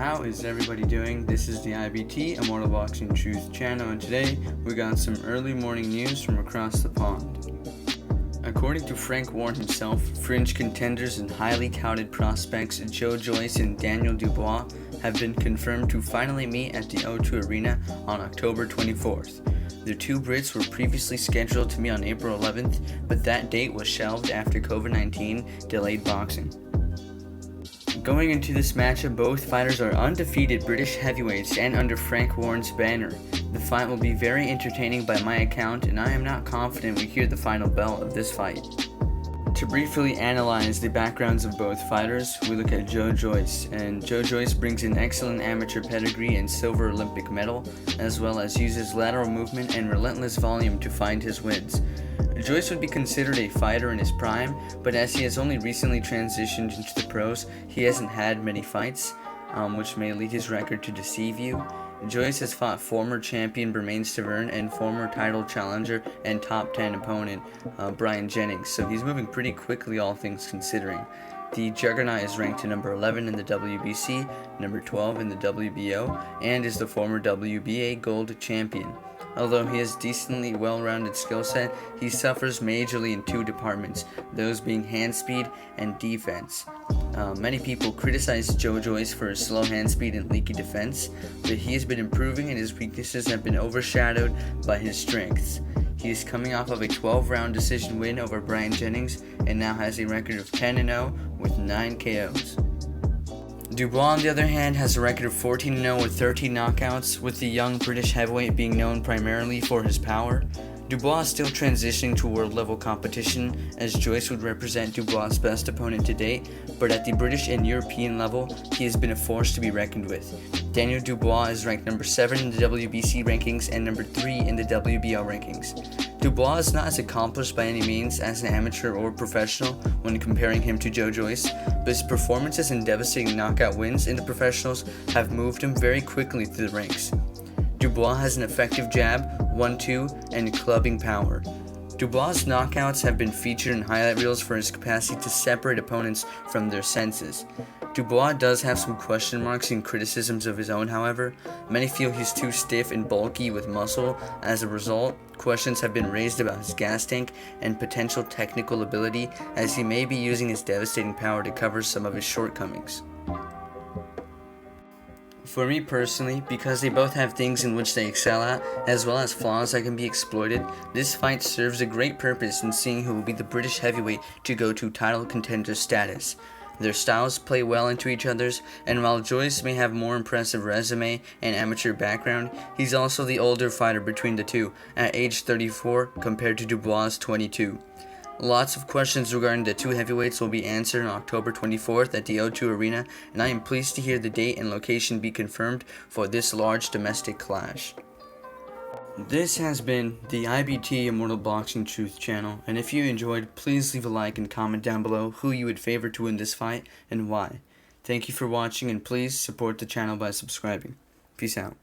How is everybody doing? This is the IBT, Immortal Boxing Truth channel, and today we got some early morning news from across the pond. According to Frank Warren himself, fringe contenders and highly touted prospects Joe Joyce and Daniel Dubois have been confirmed to finally meet at the O2 Arena on October 24th. The two Brits were previously scheduled to meet on April 11th, but that date was shelved after COVID-19 delayed boxing. Going into this matchup, both fighters are undefeated British heavyweights and under Frank Warren's banner. The fight will be very entertaining by my account, and I am not confident we hear the final bell of this fight. To briefly analyze the backgrounds of both fighters, we look at Joe Joyce, and Joe Joyce brings an excellent amateur pedigree and silver Olympic medal, as well as uses lateral movement and relentless volume to find his wins. Joyce would be considered a fighter in his prime, but as he has only recently transitioned into the pros, he hasn't had many fights, which may lead his record to deceive you. Joyce has fought former champion Bermain Stavern and former title challenger and top 10 opponent Brian Jennings, so he's moving pretty quickly all things considering. The Juggernaut is ranked to number 11 in the WBC, number 12 in the WBO, and is the former WBA gold champion. Although he has decently well-rounded skill set, he suffers majorly in two departments, those being hand speed and defense. Many people criticize Joe Joyce for his slow hand speed and leaky defense, but he has been improving and his weaknesses have been overshadowed by his strengths. He is coming off of a 12-round decision win over Brian Jennings and now has a record of 10-0 with 9 KOs. Dubois, on the other hand, has a record of 14-0 with 13 knockouts, with the young British heavyweight being known primarily for his power. Dubois is still transitioning to world-level competition, as Joyce would represent Dubois' best opponent to date, but at the British and European level, he has been a force to be reckoned with. Daniel Dubois is ranked number 7 in the WBC rankings and number 3 in the WBO rankings. Dubois is not as accomplished by any means as an amateur or professional when comparing him to Joe Joyce, but his performances and devastating knockout wins in the professionals have moved him very quickly through the ranks. Dubois has an effective jab, 1-2, and clubbing power. Dubois' knockouts have been featured in highlight reels for his capacity to separate opponents from their senses. Dubois does have some question marks and criticisms of his own, however. Many feel he's too stiff and bulky with muscle. As a result, questions have been raised about his gas tank and potential technical ability, as he may be using his devastating power to cover some of his shortcomings. For me personally, because they both have things in which they excel at, as well as flaws that can be exploited, this fight serves a great purpose in seeing who will be the British heavyweight to go to title contender status. Their styles play well into each other's, and while Joyce may have more impressive resume and amateur background, he's also the older fighter between the two, at age 34 compared to Dubois' 22. Lots of questions regarding the two heavyweights will be answered on October 24th at the O2 Arena, and I am pleased to hear the date and location be confirmed for this large domestic clash. This has been the IBT Immortal Boxing Truth channel, and if you enjoyed, please leave a like and comment down below who you would favor to win this fight and why. Thank you for watching, and please support the channel by subscribing. Peace out.